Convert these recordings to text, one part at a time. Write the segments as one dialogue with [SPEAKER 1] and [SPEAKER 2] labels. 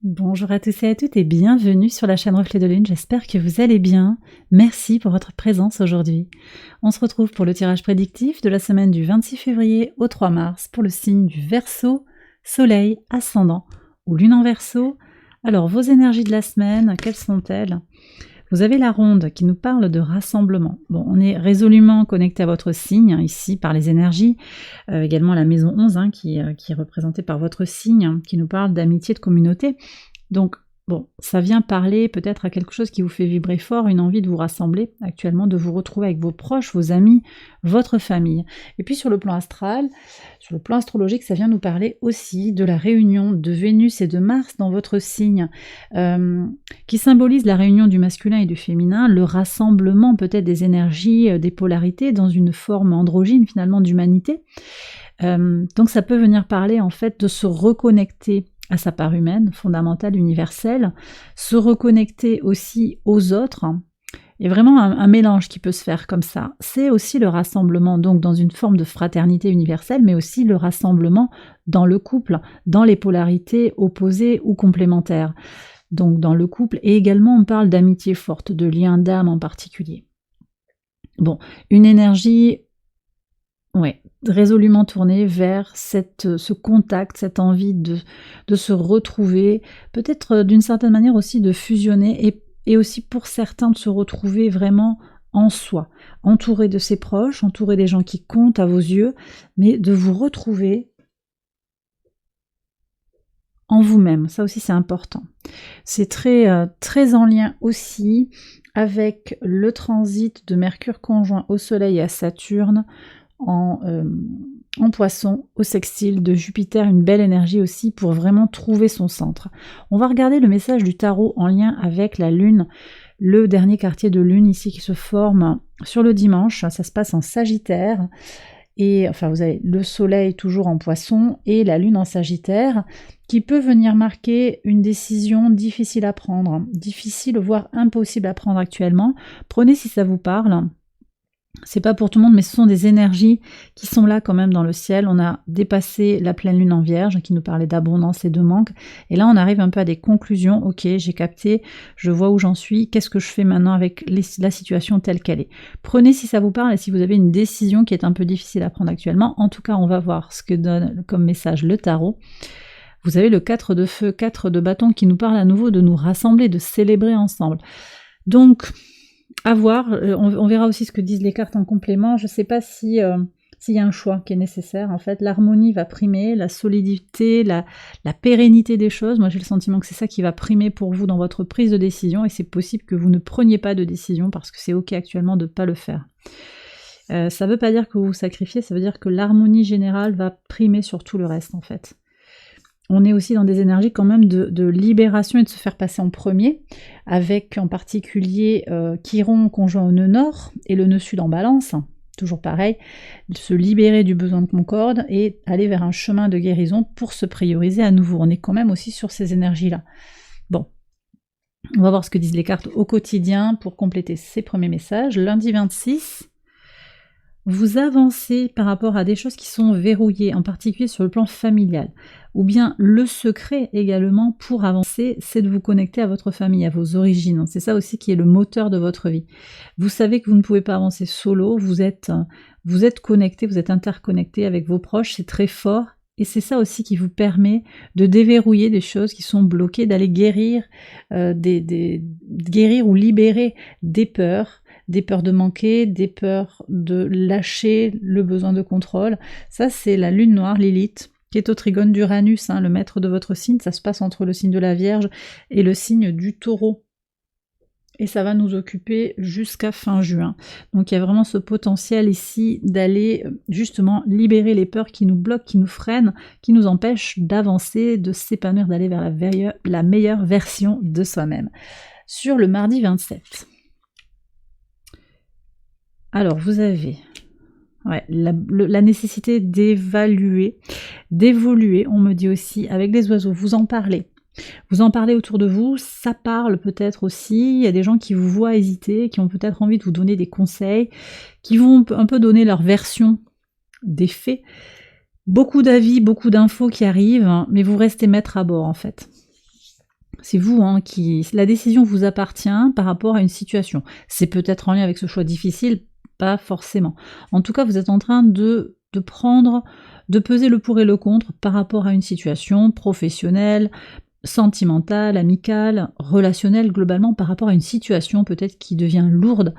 [SPEAKER 1] Bonjour à tous et à toutes et bienvenue sur la chaîne Reflet de Lune, j'espère que vous allez bien. Merci pour votre présence aujourd'hui. On se retrouve pour le tirage prédictif de la semaine du 26 février au 3 mars pour le signe du Verseau, Soleil, Ascendant ou Lune en Verseau. Alors vos énergies de la semaine, quelles sont-elles ? Vous avez la ronde qui nous parle de rassemblement. Bon, on est résolument connecté à votre signe, ici, par les énergies. Également la maison 11, qui est représentée par votre signe, qui nous parle d'amitié, de communauté. Donc, bon, ça vient parler peut-être à quelque chose qui vous fait vibrer fort, une envie de vous rassembler actuellement, de vous retrouver avec vos proches, vos amis, votre famille. Et puis sur le plan astral, sur le plan astrologique, ça vient nous parler aussi de la réunion de Vénus et de Mars dans votre signe, qui symbolise la réunion du masculin et du féminin, le rassemblement peut-être des énergies, des polarités dans une forme androgyne finalement d'humanité. Donc ça peut venir parler en fait de se reconnecter à sa part humaine, fondamentale, universelle, se reconnecter aussi aux autres. Il y a vraiment un mélange qui peut se faire comme ça. C'est aussi le rassemblement, donc dans une forme de fraternité universelle, mais aussi le rassemblement dans le couple, dans les polarités opposées ou complémentaires. Donc dans le couple, et également on parle d'amitié forte, de lien d'âme en particulier. Bon, une énergie, ouais, résolument tournée vers ce contact, cette envie de se retrouver, peut-être d'une certaine manière aussi de fusionner, et aussi pour certains de se retrouver vraiment en soi, entouré de ses proches, entouré des gens qui comptent à vos yeux, mais de vous retrouver en vous-même, ça aussi c'est important. C'est très en lien aussi avec le transit de Mercure conjoint au Soleil et à Saturne, en Poisson, au sextile de Jupiter, une belle énergie aussi pour vraiment trouver son centre. On va regarder le message du tarot en lien avec la Lune, le dernier quartier de Lune ici qui se forme sur le dimanche, ça se passe en Sagittaire, et enfin vous avez le Soleil toujours en Poisson et la Lune en Sagittaire, qui peut venir marquer une décision difficile à prendre, difficile voire impossible à prendre actuellement. Prenez si ça vous parle. C'est pas pour tout le monde, mais ce sont des énergies qui sont là quand même dans le ciel. On a dépassé la pleine lune en Vierge qui nous parlait d'abondance et de manque. Et là, on arrive un peu à des conclusions. Ok, j'ai capté, je vois où j'en suis. Qu'est-ce que je fais maintenant avec la situation telle qu'elle est? Prenez si ça vous parle et si vous avez une décision qui est un peu difficile à prendre actuellement. En tout cas, on va voir ce que donne comme message le tarot. Vous avez le 4 de feu, 4 de bâton qui nous parle à nouveau de nous rassembler, de célébrer ensemble. Donc, à voir, on verra aussi ce que disent les cartes en complément. Je ne sais pas s'il y a un choix qui est nécessaire. En fait, l'harmonie va primer, la solidité, la pérennité des choses. Moi, j'ai le sentiment que c'est ça qui va primer pour vous dans votre prise de décision, et c'est possible que vous ne preniez pas de décision parce que c'est ok actuellement de ne pas le faire. Ça ne veut pas dire que vous vous sacrifiez, ça veut dire que l'harmonie générale va primer sur tout le reste en fait. On est aussi dans des énergies quand même de libération et de se faire passer en premier, avec en particulier Chiron conjoint au nœud nord et le nœud sud en balance, toujours pareil, se libérer du besoin de concorde et aller vers un chemin de guérison pour se prioriser à nouveau. On est quand même aussi sur ces énergies-là. Bon, on va voir ce que disent les cartes au quotidien pour compléter ces premiers messages. Lundi 26, vous avancez par rapport à des choses qui sont verrouillées, en particulier sur le plan familial. Ou bien le secret également pour avancer, c'est de vous connecter à votre famille, à vos origines. C'est ça aussi qui est le moteur de votre vie. Vous savez que vous ne pouvez pas avancer solo, vous êtes connecté, vous êtes interconnecté avec vos proches, c'est très fort. Et c'est ça aussi qui vous permet de déverrouiller des choses qui sont bloquées, d'aller guérir, guérir ou libérer des peurs de manquer, des peurs de lâcher le besoin de contrôle. Ça, c'est la lune noire, Lilith, qui est au trigone d'Uranus, le maître de votre signe. Ça se passe entre le signe de la Vierge et le signe du Taureau. Et ça va nous occuper jusqu'à fin juin. Donc il y a vraiment ce potentiel ici d'aller justement libérer les peurs qui nous bloquent, qui nous freinent, qui nous empêchent d'avancer, de s'épanouir, d'aller vers la meilleure version de soi-même. Sur le mardi 27. Alors, vous avez la nécessité d'évaluer, d'évoluer, on me dit aussi, avec les oiseaux, vous en parlez. Vous en parlez autour de vous, ça parle peut-être aussi, il y a des gens qui vous voient hésiter, qui ont peut-être envie de vous donner des conseils, qui vont un peu donner leur version des faits. Beaucoup d'avis, beaucoup d'infos qui arrivent, mais vous restez maître à bord en fait. C'est vous qui... La décision vous appartient par rapport à une situation. C'est peut-être en lien avec ce choix difficile, pas forcément. En tout cas, vous êtes en train de prendre, de peser le pour et le contre par rapport à une situation professionnelle, sentimentale, amicale, relationnelle, globalement par rapport à une situation peut-être qui devient lourde.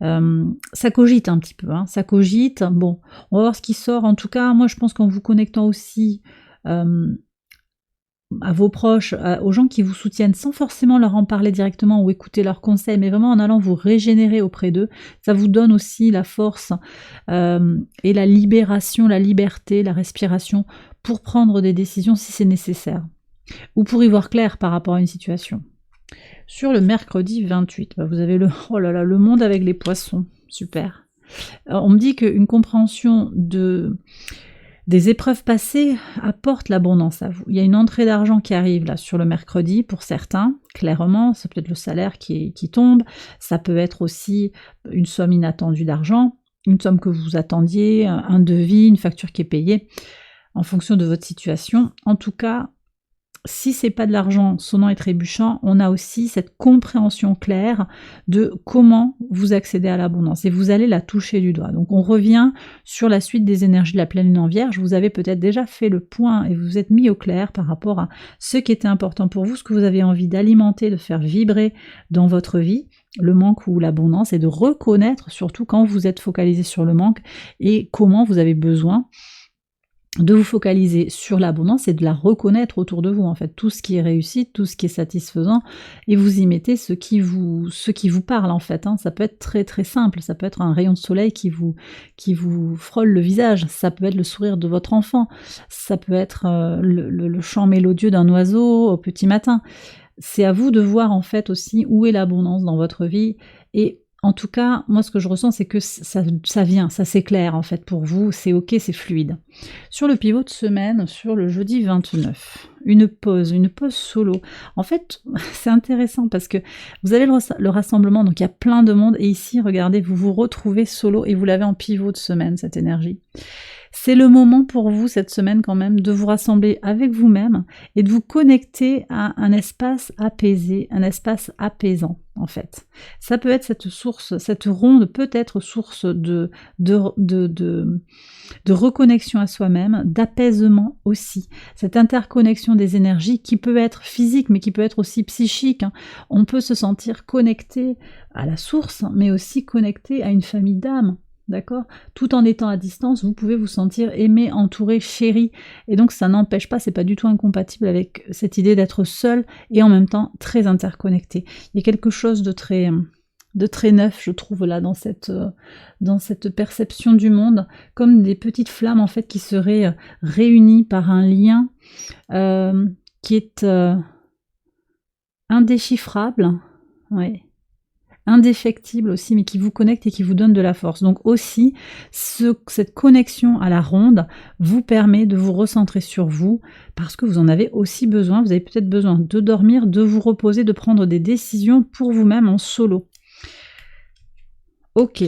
[SPEAKER 1] Ça cogite un petit peu, ça cogite. Bon, on va voir ce qui sort. En tout cas, moi je pense qu'en vous connectant aussi à vos proches, aux gens qui vous soutiennent sans forcément leur en parler directement ou écouter leurs conseils, mais vraiment en allant vous régénérer auprès d'eux, ça vous donne aussi la force et la libération, la liberté, la respiration pour prendre des décisions si c'est nécessaire, ou pour y voir clair par rapport à une situation. Sur le mercredi 28, vous avez oh là là, le monde avec les poissons, super. Alors, on me dit qu'une compréhension des épreuves passées apporte l'abondance à vous. Il y a une entrée d'argent qui arrive là sur le mercredi pour certains, clairement, c'est peut-être le salaire qui tombe, ça peut être aussi une somme inattendue d'argent, une somme que vous attendiez, un devis, une facture qui est payée, en fonction de votre situation. En tout cas, si c'est pas de l'argent sonnant et trébuchant, on a aussi cette compréhension claire de comment vous accédez à l'abondance et vous allez la toucher du doigt. Donc on revient sur la suite des énergies de la pleine lune en Vierge. Vous avez peut-être déjà fait le point et vous vous êtes mis au clair par rapport à ce qui était important pour vous, ce que vous avez envie d'alimenter, de faire vibrer dans votre vie, le manque ou l'abondance, et de reconnaître surtout quand vous êtes focalisé sur le manque et comment vous avez besoin de vous focaliser sur l'abondance et de la reconnaître autour de vous, en fait, tout ce qui est réussite, tout ce qui est satisfaisant, et vous y mettez ce qui vous parle, en fait. Ça peut être très très simple, ça peut être un rayon de soleil qui vous frôle le visage, ça peut être le sourire de votre enfant, ça peut être le chant mélodieux d'un oiseau au petit matin. C'est à vous de voir, en fait, aussi où est l'abondance dans votre vie, et en tout cas, moi ce que je ressens, c'est que ça vient, ça s'éclaire en fait pour vous, c'est ok, c'est fluide. Sur le pivot de semaine, sur le jeudi 29, une pause solo. En fait, c'est intéressant parce que vous avez le rassemblement, donc il y a plein de monde, et ici, regardez, vous vous retrouvez solo et vous l'avez en pivot de semaine, cette énergie. C'est le moment pour vous, cette semaine quand même, de vous rassembler avec vous-même et de vous connecter à un espace apaisé, un espace apaisant, en fait. Ça peut être cette source, cette ronde peut être source de reconnexion à soi-même, d'apaisement aussi. Cette interconnexion des énergies qui peut être physique, mais qui peut être aussi psychique. On peut se sentir connecté à la source, mais aussi connecté à une famille d'âmes. D'accord ? Tout en étant à distance, vous pouvez vous sentir aimé, entouré, chéri. Et donc ça n'empêche pas, c'est pas du tout incompatible avec cette idée d'être seul et en même temps très interconnecté. Il y a quelque chose de très neuf, je trouve, là, dans cette perception du monde, comme des petites flammes en fait qui seraient réunies par un lien qui est indéchiffrable. Ouais. Indéfectible aussi, mais qui vous connecte et qui vous donne de la force. Donc aussi, cette connexion à la ronde vous permet de vous recentrer sur vous, parce que vous en avez aussi besoin. Vous avez peut-être besoin de dormir, de vous reposer, de prendre des décisions pour vous-même en solo. Ok.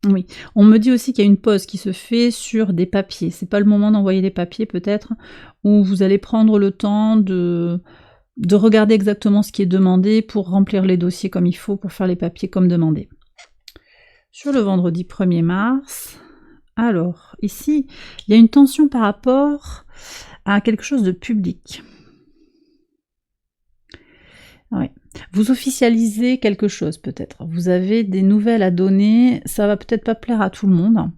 [SPEAKER 1] Oui, on me dit aussi qu'il y a une pause qui se fait sur des papiers. C'est pas le moment d'envoyer des papiers peut-être, où vous allez prendre le temps de regarder exactement ce qui est demandé pour remplir les dossiers comme il faut, pour faire les papiers comme demandé. Sur le vendredi 1er mars, alors ici, il y a une tension par rapport à quelque chose de public. Ouais. Vous officialisez quelque chose peut-être, vous avez des nouvelles à donner, ça va peut-être pas plaire à tout le monde,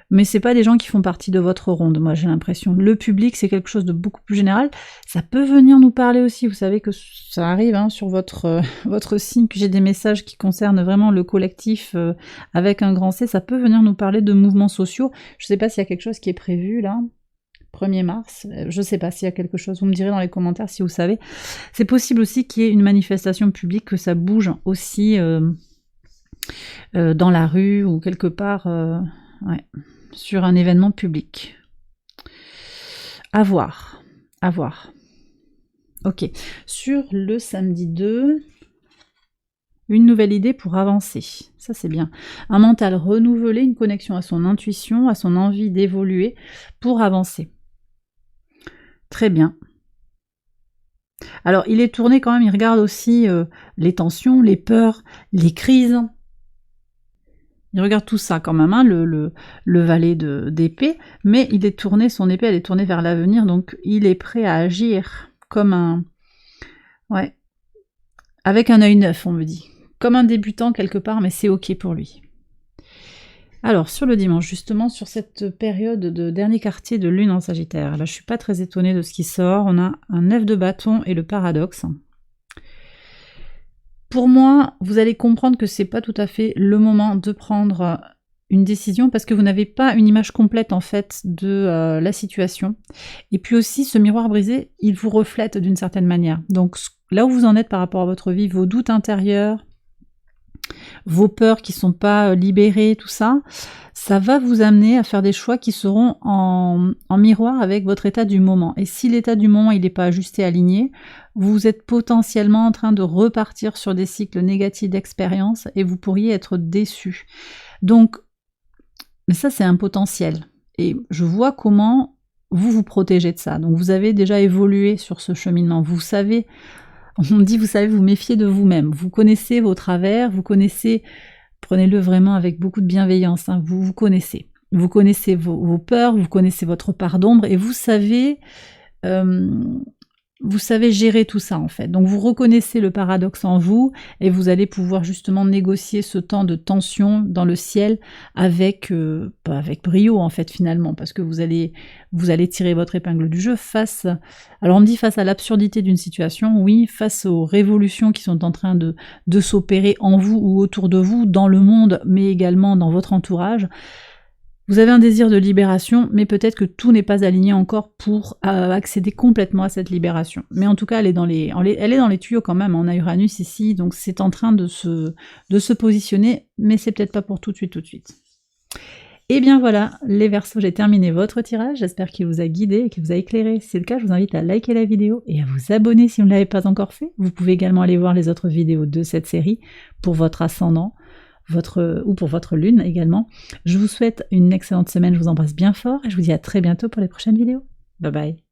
[SPEAKER 1] mais c'est pas des gens qui font partie de votre ronde, moi j'ai l'impression. Le public, c'est quelque chose de beaucoup plus général. Ça peut venir nous parler aussi, vous savez que ça arrive sur votre signe, que j'ai des messages qui concernent vraiment le collectif avec un grand C, ça peut venir nous parler de mouvements sociaux. Je sais pas s'il y a quelque chose qui est prévu là, 1er mars, je sais pas s'il y a quelque chose, vous me direz dans les commentaires si vous savez. C'est possible aussi qu'il y ait une manifestation publique, que ça bouge aussi dans la rue ou quelque part, ouais, sur un événement public. À voir. Ok. Sur le samedi 2, une nouvelle idée pour avancer. Ça, c'est bien. Un mental renouvelé, une connexion à son intuition, à son envie d'évoluer pour avancer. Très bien. Alors, il est tourné quand même, il regarde aussi les tensions, les peurs, les crises. Il regarde tout ça quand même, hein, le valet d'épée, mais il est tourné, son épée, elle est tournée vers l'avenir, donc il est prêt à agir comme un... Ouais, avec un œil neuf, on me dit. Comme un débutant quelque part, mais c'est ok pour lui. Alors, sur le dimanche, justement, sur cette période de dernier quartier de lune en Sagittaire, là je suis pas très étonnée de ce qui sort, on a un 9 de bâton et le paradoxe. Pour moi, vous allez comprendre que c'est pas tout à fait le moment de prendre une décision parce que vous n'avez pas une image complète en fait de la situation. Et puis aussi, ce miroir brisé, il vous reflète d'une certaine manière. Donc là où vous en êtes par rapport à votre vie, vos doutes intérieurs, vos peurs qui ne sont pas libérées, tout ça, ça va vous amener à faire des choix qui seront en miroir avec votre état du moment. Et si l'état du moment il n'est pas ajusté, aligné, vous êtes potentiellement en train de repartir sur des cycles négatifs d'expérience et vous pourriez être déçu. Donc, mais ça c'est un potentiel. Et je vois comment vous vous protégez de ça. Donc vous avez déjà évolué sur ce cheminement. Vous savez, on dit, vous savez, vous méfiez de vous-même. Vous connaissez vos travers, vous connaissez, prenez-le vraiment avec beaucoup de bienveillance, hein, vous vous connaissez. Vous connaissez vos peurs, vous connaissez votre part d'ombre et vous savez gérer tout ça en fait. Donc vous reconnaissez le paradoxe en vous et vous allez pouvoir justement négocier ce temps de tension dans le ciel avec brio en fait finalement, parce que vous allez tirer votre épingle du jeu face, alors on me dit face à l'absurdité d'une situation, oui, face aux révolutions qui sont en train de s'opérer en vous ou autour de vous, dans le monde, mais également dans votre entourage. Vous avez un désir de libération, mais peut-être que tout n'est pas aligné encore pour accéder complètement à cette libération. Mais en tout cas, elle est dans les tuyaux quand même. On a Uranus ici, donc c'est en train de se positionner, mais c'est peut-être pas pour tout de suite. Et bien voilà, les Verseaux, j'ai terminé votre tirage. J'espère qu'il vous a guidé et qu'il vous a éclairé. Si c'est le cas, je vous invite à liker la vidéo et à vous abonner si vous ne l'avez pas encore fait. Vous pouvez également aller voir les autres vidéos de cette série pour votre ascendant, ou pour votre lune également. Je vous souhaite une excellente semaine, je vous embrasse bien fort et je vous dis à très bientôt pour les prochaines vidéos. Bye bye.